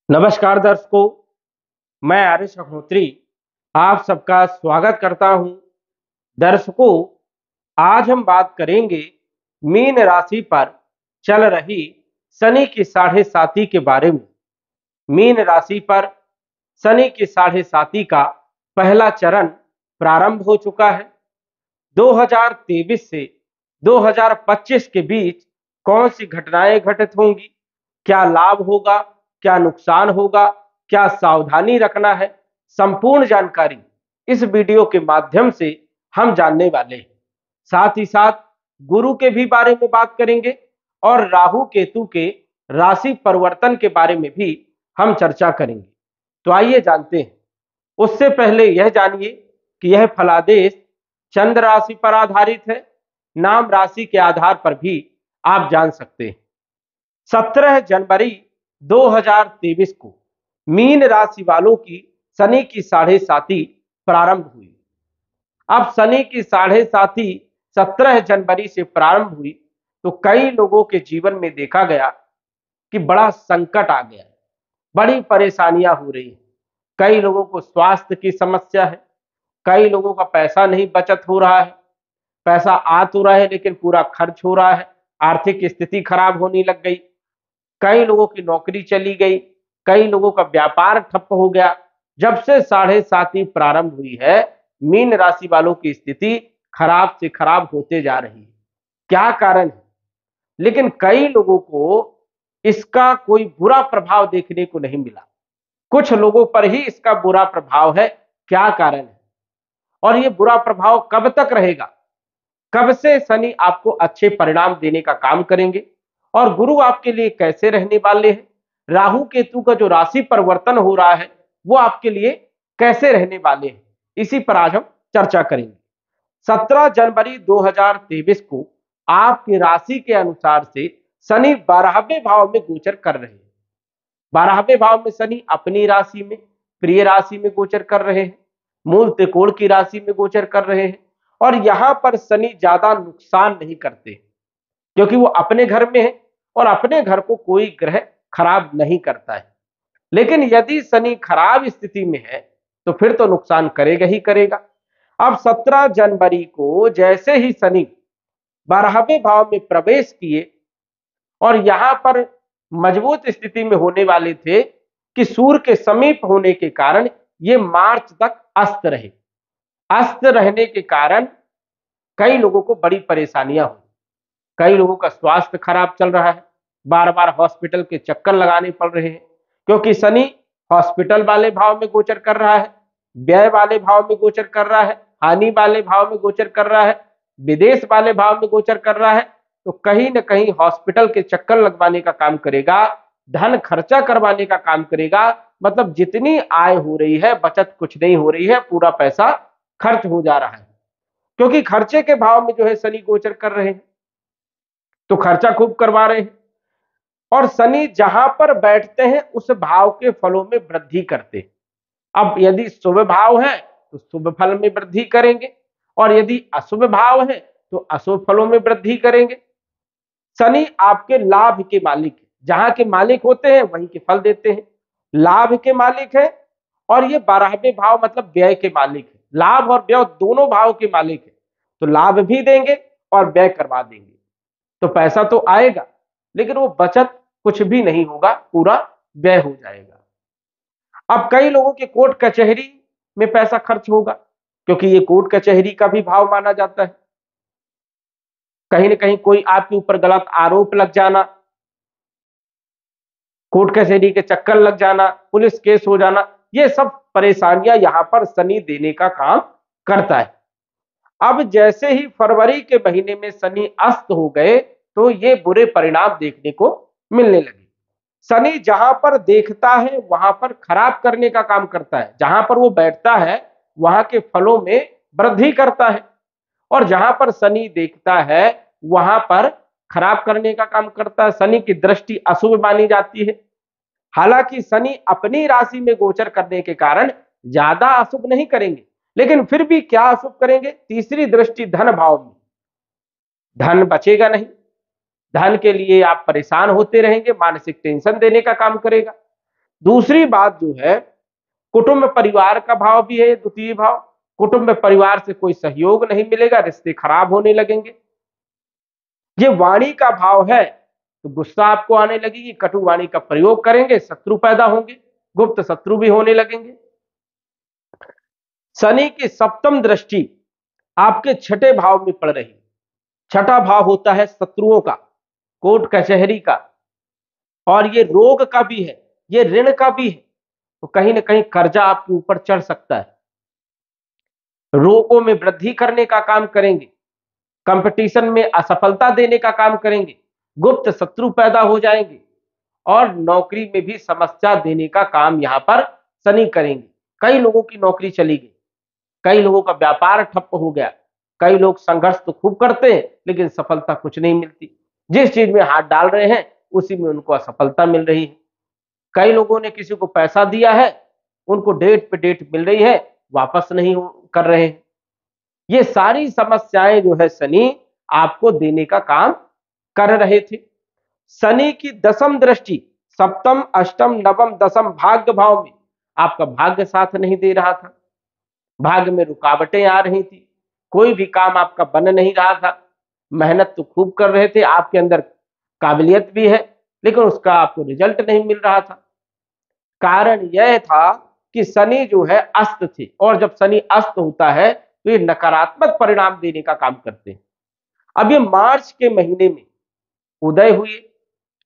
नमस्कार दर्शकों, मैं आर्यश अग्निहोत्री आप सबका स्वागत करता हूं। दर्शकों, आज हम बात करेंगे मीन राशि पर चल रही शनि की साढ़े साती के बारे में। मीन राशि पर शनि की साढ़े साती का पहला चरण प्रारंभ हो चुका है। 2023 से 2025 के बीच कौन सी घटनाएं घटित होंगी, क्या लाभ होगा, क्या नुकसान होगा, क्या सावधानी रखना है, संपूर्ण जानकारी इस वीडियो के माध्यम से हम जानने वाले हैं। साथ ही साथ गुरु के भी बारे में बात करेंगे और राहु केतु के राशि परिवर्तन के बारे में भी हम चर्चा करेंगे। तो आइए जानते हैं। उससे पहले यह जानिए कि यह फलादेश चंद्र राशि पर आधारित है। नाम राशि के आधार पर भी आप जान सकते हैं। 17 जनवरी 2023 को मीन राशि वालों की शनि की साढ़े साती प्रारंभ हुई। अब शनि की साढ़े साती 17 जनवरी से प्रारंभ हुई तो कई लोगों के जीवन में देखा गया कि बड़ा संकट आ गया, बड़ी परेशानियां हो रही हैं। कई लोगों को स्वास्थ्य की समस्या है, कई लोगों का पैसा नहीं बचत हो रहा है, पैसा आ तो रहा है लेकिन पूरा खर्च हो रहा है, आर्थिक स्थिति खराब होने लग गई, कई लोगों की नौकरी चली गई, कई लोगों का व्यापार ठप्प हो गया। जब से साढ़े साती प्रारंभ हुई है, मीन राशि वालों की स्थिति खराब से खराब होते जा रही है। क्या कारण है? लेकिन कई लोगों को इसका कोई बुरा प्रभाव देखने को नहीं मिला। कुछ लोगों पर ही इसका बुरा प्रभाव है। क्या कारण है और ये बुरा प्रभाव कब तक रहेगा? कब से शनि आपको अच्छे परिणाम देने का काम करेंगे और गुरु आपके लिए कैसे रहने वाले हैं? राहु केतु का जो राशि परिवर्तन हो रहा है वो आपके लिए कैसे रहने वाले हैं, इसी पर आज हम चर्चा करेंगे। 17 जनवरी 2023 को आपकी राशि के अनुसार से शनि 12वें भाव में गोचर कर रहे हैं। 12वें भाव में शनि अपनी राशि में, प्रिय राशि में गोचर कर रहे हैं, मूल त्रिकोण की राशि में गोचर कर रहे हैं। और यहां पर शनि ज्यादा नुकसान नहीं करते क्योंकि वो अपने घर में है और अपने घर को कोई ग्रह खराब नहीं करता है। लेकिन यदि शनि खराब स्थिति में है तो फिर तो नुकसान करेगा ही करेगा। अब 17 जनवरी को जैसे ही शनि 12वें भाव में प्रवेश किए और यहां पर मजबूत स्थिति में होने वाले थे कि सूर्य के समीप होने के कारण ये मार्च तक अस्त रहे। अस्त रहने के कारण कई लोगों को बड़ी परेशानियां हुई, कई लोगों का स्वास्थ्य खराब चल रहा है, बार बार हॉस्पिटल के चक्कर लगाने पड़ रहे हैं क्योंकि शनि हॉस्पिटल वाले भाव में गोचर कर रहा है, व्यय वाले भाव में गोचर कर रहा है, हानि वाले भाव में गोचर कर रहा है, विदेश वाले भाव में गोचर कर रहा है। तो कहीं ना कहीं हॉस्पिटल के चक्कर लगवाने का काम करेगा, धन खर्चा करवाने का काम करेगा। मतलब जितनी आय हो रही है बचत कुछ नहीं हो रही है, पूरा पैसा खर्च हो जा रहा है क्योंकि खर्चे के भाव में जो है शनि गोचर कर रहे हैं तो खर्चा खूब करवा रहे हैं। और शनि जहां पर बैठते हैं उस भाव के फलों में वृद्धि करते हैं। अब यदि शुभ भाव है तो शुभ फल में वृद्धि करेंगे और यदि अशुभ भाव है तो अशुभ फलों में वृद्धि करेंगे। शनि आपके लाभ के मालिक है, जहां के मालिक होते हैं वहीं के फल देते हैं। लाभ के मालिक है और ये 12वें भाव मतलब व्यय के मालिक है। लाभ और व्यय दोनों भाव के मालिक है तो लाभ भी देंगे और व्यय करवा देंगे। तो पैसा तो आएगा लेकिन वो बचत कुछ भी नहीं होगा, पूरा व्यय हो जाएगा। अब कई लोगों के कोर्ट कचहरी में पैसा खर्च होगा क्योंकि ये कोर्ट कचहरी का भी भाव माना जाता है। कहीं ना कहीं कोई आपके ऊपर गलत आरोप लग जाना, कोर्ट कचहरी के चक्कर लग जाना, पुलिस केस हो जाना, ये सब परेशानियां यहां पर शनि देने का काम करता है। अब जैसे ही फरवरी के महीने में शनि अस्त हो गए तो ये बुरे परिणाम देखने को मिलने लगे। शनि जहां पर देखता है वहां पर खराब करने का काम करता है, जहां पर वो बैठता है वहां के फलों में वृद्धि करता है और जहां पर शनि देखता है वहां पर खराब करने का काम करता है। शनि की दृष्टि अशुभ मानी जाती है। हालांकि शनि अपनी राशि में गोचर करने के कारण ज्यादा अशुभ नहीं करेंगे, लेकिन फिर भी क्या अशुभ करेंगे? तीसरी दृष्टि धन भाव में, धन बचेगा नहीं, धन के लिए आप परेशान होते रहेंगे, मानसिक टेंशन देने का काम करेगा। दूसरी बात जो है, कुटुंब परिवार का भाव भी है, द्वितीय भाव। कुटुंब परिवार से कोई सहयोग नहीं मिलेगा, रिश्ते खराब होने लगेंगे। ये वाणी का भाव है तो गुस्सा आपको आने लगेगी, कटु वाणी का प्रयोग करेंगे, शत्रु पैदा होंगे, गुप्त शत्रु भी होने लगेंगे। शनि की सप्तम दृष्टि आपके छठे भाव में पड़ रही। छठा भाव होता है शत्रुओं का, कोर्ट कचहरी का, और ये रोग का भी है, ये ऋण का भी है। तो कहीं ना कहीं कर्जा आपके ऊपर चढ़ सकता है। रोगों में वृद्धि करने का काम करेंगे, कंपटीशन में असफलता देने का काम करेंगे, गुप्त शत्रु पैदा हो जाएंगे, और नौकरी में भी समस्या देने का काम यहां पर शनि करेंगे। कई लोगों की नौकरी चली गई, कई लोगों का व्यापार ठप्प हो गया, कई लोग संघर्ष तो खूब करते हैं लेकिन सफलता कुछ नहीं मिलती। जिस चीज में हाथ डाल रहे हैं उसी में उनको असफलता मिल रही है। कई लोगों ने किसी को पैसा दिया है, उनको डेट पे डेट मिल रही है, वापस नहीं कर रहे हैं। ये सारी समस्याएं जो है शनि आपको देने का काम कर रहे थे। शनि की दसम दृष्टि सप्तम अष्टम नवम दसम भाग्य भाव में आपका भाग्य साथ नहीं दे रहा था, भाग्य में रुकावटें आ रही थी, कोई भी काम आपका बन नहीं रहा था। मेहनत तो खूब कर रहे थे, आपके अंदर काबिलियत भी है, लेकिन उसका आपको रिजल्ट नहीं मिल रहा था। कारण यह था कि शनि जो है अस्त थे, और जब शनि अस्त होता है तो ये नकारात्मक परिणाम देने का काम करते हैं। अब ये मार्च के महीने में उदय हुए।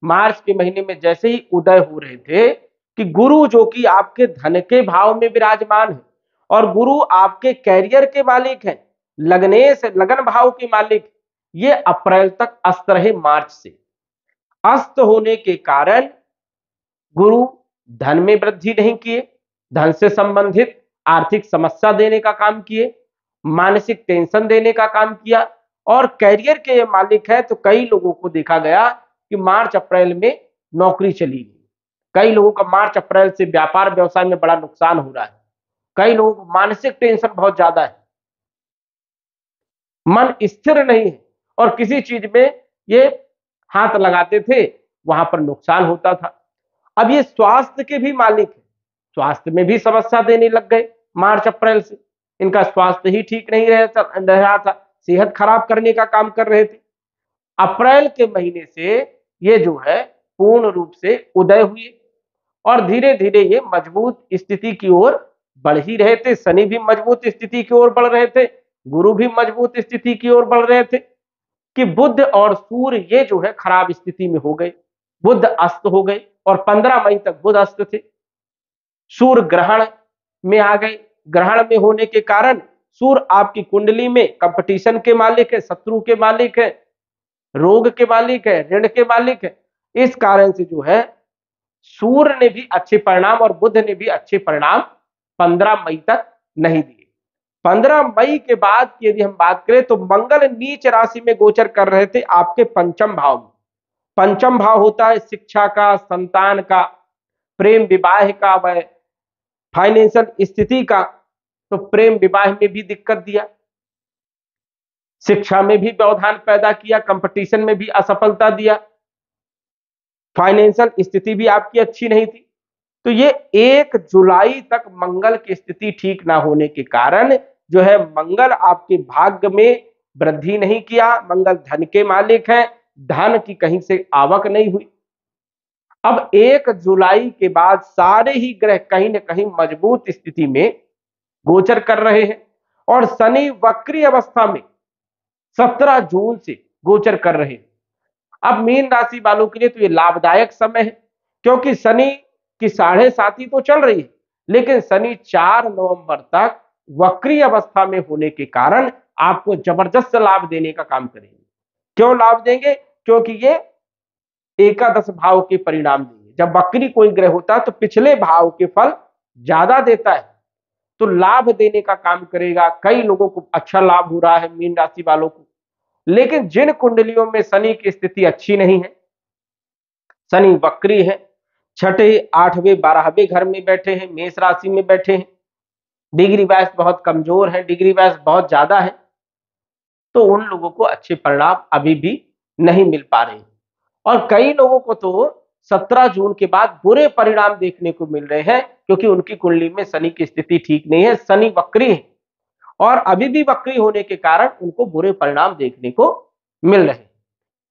मार्च के महीने में जैसे ही उदय हो रहे थे कि गुरु जो कि आपके धन के भाव में विराजमान है, और गुरु आपके कैरियर के मालिक हैं, लग्नेश लगन भाव के मालिक, ये अप्रैल तक अस्त रहे। मार्च से अस्त होने के कारण गुरु धन में वृद्धि नहीं किए, धन से संबंधित आर्थिक समस्या देने का काम किए, मानसिक टेंशन देने का काम किया, और कैरियर के ये मालिक है। तो कई लोगों को देखा गया कि मार्च अप्रैल में नौकरी चली गई, कई लोगों का मार्च अप्रैल से व्यापार व्यवसाय में बड़ा नुकसान हो रहा है, कई लोगों को मानसिक टेंशन बहुत ज्यादा है, मन स्थिर नहीं है, और किसी चीज में ये हाथ लगाते थे वहां पर नुकसान होता था। अब ये स्वास्थ्य के भी मालिक है, स्वास्थ्य में भी समस्या देने लग गए। मार्च अप्रैल से इनका स्वास्थ्य ही ठीक नहीं रह रहा था, सेहत खराब करने का काम कर रहे थे। अप्रैल के महीने से ये जो है पूर्ण रूप से उदय हुए, और धीरे धीरे ये मजबूत स्थिति की ओर बढ़ ही रहे थे। शनि भी मजबूत स्थिति की ओर बढ़ रहे थे, गुरु भी मजबूत स्थिति की ओर बढ़ रहे थे, कि बुध और सूर्य ये जो है खराब स्थिति में हो गए, बुध अस्त हो गए, और 15 मई तक बुध अस्त थे। सूर्य ग्रहण में आ गए, ग्रहण में होने के कारण सूर्य आपकी कुंडली में कंपटीशन के मालिक है, शत्रु के मालिक है, रोग के मालिक है, ऋण के मालिक है। इस कारण से जो है सूर्य ने भी अच्छे परिणाम और बुध ने भी अच्छे परिणाम 15 मई तक नहीं दिए। 15 मई के बाद यदि हम बात करें तो मंगल नीच राशि में गोचर कर रहे थे आपके पंचम भाव में। पंचम भाव होता है शिक्षा का, संतान का, प्रेम विवाह का, व फाइनेंशियल स्थिति का। तो प्रेम विवाह में भी दिक्कत दिया, शिक्षा में भी व्यवधान पैदा किया, कंपटीशन में भी असफलता दिया, फाइनेंशियल स्थिति भी आपकी अच्छी नहीं थी। तो ये 1 जुलाई तक मंगल की स्थिति ठीक ना होने के कारण जो है मंगल आपके भाग्य में वृद्धि नहीं किया। मंगल धन के मालिक हैं, धन की कहीं से आवक नहीं हुई। अब 1 जुलाई के बाद सारे ही ग्रह कहीं ना कहीं मजबूत स्थिति में गोचर कर रहे हैं, और शनि वक्री अवस्था में 17 जून से गोचर कर रहे हैं। अब मीन राशि वालों के लिए तो ये लाभदायक समय है, क्योंकि शनि की 7.5 तो चल रही है, लेकिन शनि 4 नवंबर तक वक्री अवस्था में होने के कारण आपको जबरदस्त लाभ देने का काम करेंगे। क्यों लाभ देंगे? क्योंकि ये एकादश भाव के परिणाम देंगे। जब वक्री कोई ग्रह होता है तो पिछले भाव के फल ज्यादा देता है, तो लाभ देने का काम करेगा। कई लोगों को अच्छा लाभ हो रहा है मीन राशि वालों को। लेकिन जिन कुंडलियों में शनि की स्थिति अच्छी नहीं है, शनि वक्री है, छठे, 8वें, 12वें घर में बैठे हैं, मेष राशि में बैठे हैं, डिग्री वाइज बहुत कमजोर है, डिग्री वाइज बहुत ज्यादा है, तो उन लोगों को अच्छे परिणाम अभी भी नहीं मिल पा रहे हैं। और कई लोगों को तो 17 जून के बाद बुरे परिणाम देखने को मिल रहे हैं, क्योंकि उनकी कुंडली में शनि की स्थिति ठीक नहीं है, शनि वक्री है और अभी भी वक्री होने के कारण उनको बुरे परिणाम देखने को मिल रहे हैं।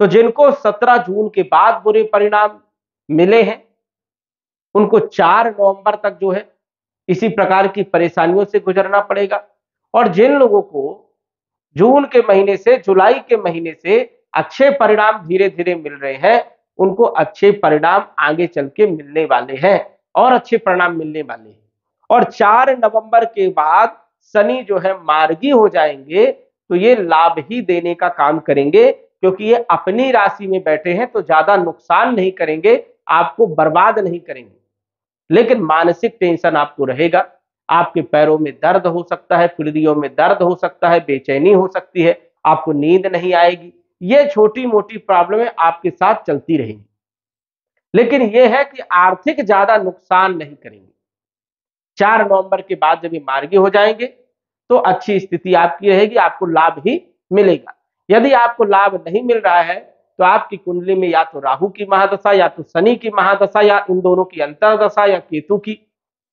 तो जिनको 17 जून के बाद बुरे परिणाम मिले हैं उनको 4 नवंबर तक जो है इसी प्रकार की परेशानियों से गुजरना पड़ेगा। और जिन लोगों को जून के महीने से जुलाई के महीने से अच्छे परिणाम धीरे धीरे मिल रहे हैं, उनको अच्छे परिणाम आगे चल के मिलने वाले हैं और अच्छे परिणाम मिलने वाले हैं। और 4 नवंबर के बाद शनि जो है मार्गी हो जाएंगे, तो ये लाभ ही देने का काम करेंगे, क्योंकि ये अपनी राशि में बैठे हैं तो ज्यादा नुकसान नहीं करेंगे, आपको बर्बाद नहीं करेंगे। लेकिन मानसिक टेंशन आपको रहेगा, आपके पैरों में दर्द हो सकता है, पीढ़ियों में दर्द हो सकता है, बेचैनी हो सकती है, आपको नींद नहीं आएगी। ये छोटी मोटी प्रॉब्लमें आपके साथ चलती रहेंगी, लेकिन यह है कि आर्थिक ज्यादा नुकसान नहीं करेंगे। 4 नवंबर के बाद जब ये मार्गी हो जाएंगे तो अच्छी स्थिति आपकी रहेगी, आपको लाभ ही मिलेगा। यदि आपको लाभ नहीं मिल रहा है तो आपकी कुंडली में या तो राहु की महादशा, या तो शनि की महादशा, या इन दोनों की अंतरदशा, या केतु की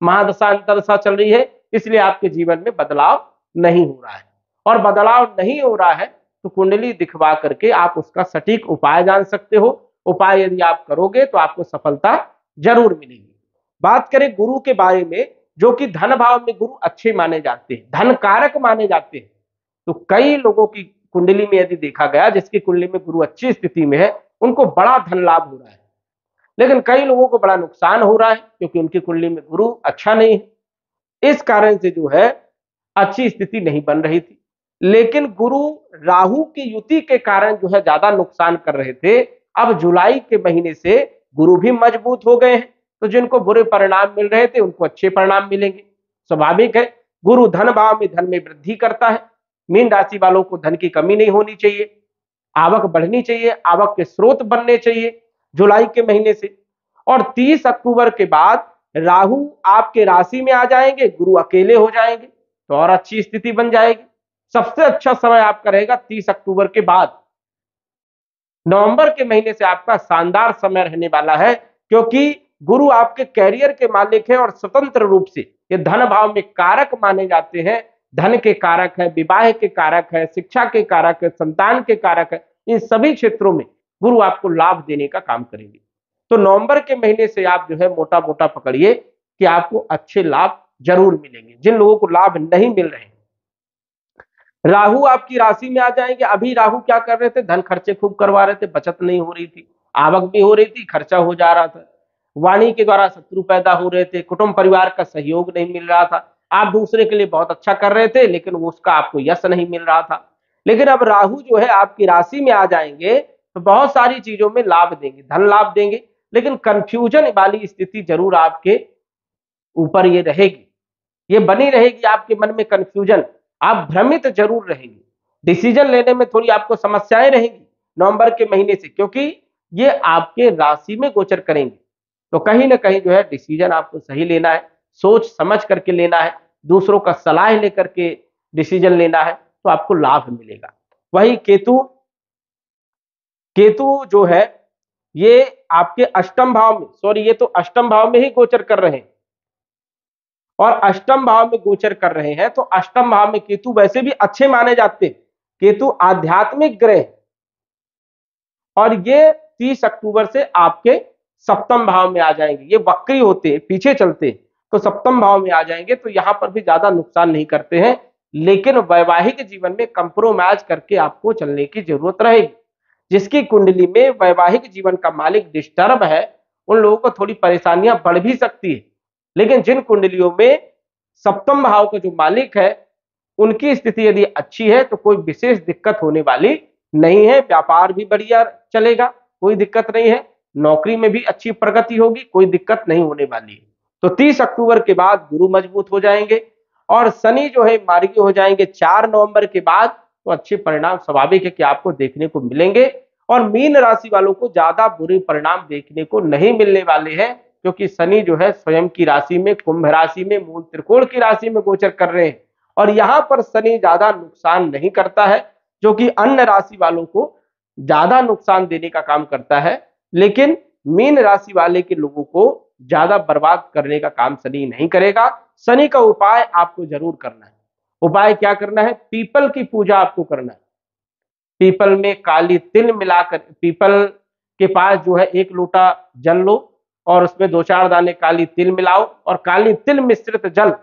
महादशा अंतरदशा चल रही है, इसलिए आपके जीवन में बदलाव नहीं हो रहा है। और बदलाव नहीं हो रहा है तो कुंडली दिखवा करके आप उसका सटीक उपाय जान सकते हो। उपाय यदि आप करोगे तो आपको सफलता जरूर मिलेगी। बात करें गुरु के बारे में, जो कि धन भाव में गुरु अच्छे माने जाते हैं, धन कारक माने जाते हैं, तो कई लोगों की कुंडली में यदि देखा गया जिसकी कुंडली में गुरु अच्छी स्थिति में है, उनको बड़ा धन लाभ हो रहा है। लेकिन कई लोगों को बड़ा नुकसान हो रहा है क्योंकि उनकी कुंडली में गुरु अच्छा नहीं है। इस कारण से जो है अच्छी स्थिति नहीं बन रही थी। लेकिन गुरु राहु की युति के कारण जो है ज्यादा नुकसान कर रहे थे। अब जुलाई के महीने से गुरु भी मजबूत हो गए हैं, तो जिनको बुरे परिणाम मिल रहे थे उनको अच्छे परिणाम मिलेंगे। स्वाभाविक है, गुरु धन भाव में धन में वृद्धि करता है। मीन राशि वालों को धन की कमी नहीं होनी चाहिए, आवक बढ़नी चाहिए, आवक के स्रोत बनने चाहिए जुलाई के महीने से। और 30 अक्टूबर के बाद राहु आपके राशि में आ जाएंगे, गुरु अकेले हो जाएंगे, तो और अच्छी स्थिति बन जाएगी। सबसे अच्छा समय आपका रहेगा 30 अक्टूबर के बाद। नवंबर के महीने से आपका शानदार समय रहने वाला है, क्योंकि गुरु आपके कैरियर के मालिक हैं और स्वतंत्र रूप से ये धन भाव में कारक माने जाते हैं। धन के कारक है, विवाह के कारक है, शिक्षा के कारक है, संतान के कारक है। इन सभी क्षेत्रों में गुरु आपको लाभ देने का काम करेंगे। तो नवंबर के महीने से आप जो है मोटा मोटा पकड़िए कि आपको अच्छे लाभ जरूर मिलेंगे। जिन लोगों को लाभ नहीं मिल रहे, राहु आपकी राशि में आ जाएंगे। अभी राहु क्या कर रहे थे, धन खर्चे खूब करवा रहे थे, बचत नहीं हो रही थी, आवक भी हो रही थी, खर्चा हो जा रहा था, वाणी के द्वारा शत्रु पैदा हो रहे थे, कुटुंब परिवार का सहयोग नहीं मिल रहा था, आप दूसरे के लिए बहुत अच्छा कर रहे थे लेकिन वो उसका आपको यश नहीं मिल रहा था। लेकिन अब राहु जो है आपकी राशि में आ जाएंगे तो बहुत सारी चीजों में लाभ देंगे, धन लाभ देंगे, लेकिन कंफ्यूजन वाली स्थिति जरूर आपके ऊपर ये रहेगी, ये बनी रहेगी आपके मन में कंफ्यूजन, आप भ्रमित जरूर रहेंगे, डिसीजन लेने में थोड़ी आपको समस्याएं रहेंगी नवंबर के महीने से, क्योंकि ये आपके राशि में गोचर करेंगे। तो कहीं ना कहीं जो है डिसीजन आपको सही लेना है, सोच समझ करके लेना है, दूसरों का सलाह लेकर के डिसीजन लेना है, तो आपको लाभ मिलेगा। वही केतु, केतु जो है ये आपके अष्टम भाव में, सॉरी ये तो अष्टम भाव में ही गोचर कर रहे हैं, और अष्टम भाव में गोचर कर रहे हैं, तो अष्टम भाव में केतु वैसे भी अच्छे माने जाते हैं। केतु आध्यात्मिक ग्रह, और ये 30 अक्टूबर से आपके सप्तम भाव में आ जाएंगे। ये वक्री होते हैं, पीछे चलते हैं, तो सप्तम भाव में आ जाएंगे, तो यहां पर भी ज्यादा नुकसान नहीं करते हैं। लेकिन वैवाहिक जीवन में कंप्रोमाइज करके आपको चलने की जरूरत रहेगी। जिसकी कुंडली में वैवाहिक जीवन का मालिक डिस्टर्ब है, उन लोगों को थोड़ी परेशानियां बढ़ भी सकती है। लेकिन जिन कुंडलियों में सप्तम भाव का जो मालिक है उनकी स्थिति यदि अच्छी है तो कोई विशेष दिक्कत होने वाली नहीं है। व्यापार भी बढ़िया चलेगा, कोई दिक्कत नहीं है, नौकरी में भी अच्छी प्रगति होगी, कोई दिक्कत नहीं होने वाली है। तो 30 अक्टूबर के बाद गुरु मजबूत हो जाएंगे और शनि जो है मार्गी हो जाएंगे 4 नवंबर के बाद, तो अच्छे परिणाम स्वाभाविक है कि आपको देखने को मिलेंगे। और मीन राशि वालों को ज्यादा बुरे परिणाम देखने को नहीं मिलने वाले हैं, क्योंकि शनि जो है स्वयं की राशि में, कुंभ राशि में, मूल त्रिकोण की राशि में गोचर कर रहे हैं। और यहां पर शनि ज्यादा नुकसान नहीं करता है, जो कि अन्य राशि वालों को ज्यादा नुकसान देने का काम करता है। लेकिन मीन राशि वाले के लोगों को ज्यादा बर्बाद करने का काम शनि नहीं करेगा। शनि का उपाय आपको जरूर करना है। उपाय क्या करना है? पीपल की पूजा आपको करना है। पीपल में काली तिल मिलाकर, पीपल के पास जो है 1 लोटा जल लो और उसमें 2-4 दाने काली तिल मिलाओ और काली तिल मिश्रित जल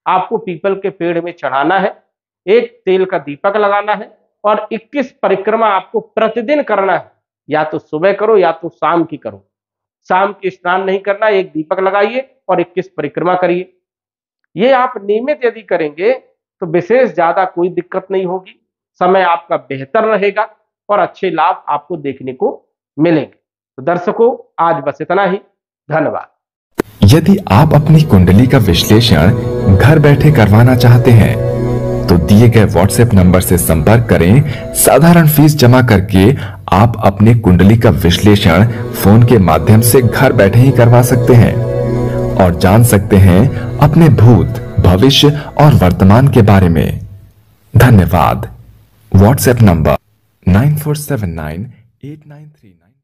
आपको पीपल के पेड़ में चढ़ाना है। एक तेल का दीपक लगाना है और 21 परिक्रमा आपको प्रतिदिन करना है। या तो सुबह करो या तो शाम की करो। शाम की स्नान नहीं करना, एक दीपक लगाइए और 21 परिक्रमा करिए। ये आप नियमित यदि करेंगे तो विशेष ज्यादा कोई दिक्कत नहीं होगी। समय आपका बेहतर रहेगा और अच्छे लाभ आपको देखने को मिलेंगे। तो दर्शकों, आज बस इतना ही। धन्यवाद। यदि आप अपनी कुंडली का विश्लेषण घर बैठे करवाना चाहते हैं तो दिए गए व्हाट्सएप नंबर से संपर्क करें। साधारण फीस जमा करके आप अपनी कुंडली का विश्लेषण फोन के माध्यम से घर बैठे ही करवा सकते हैं और जान सकते हैं अपने भूत, भविष्य और वर्तमान के बारे में। धन्यवाद। WhatsApp number 94798939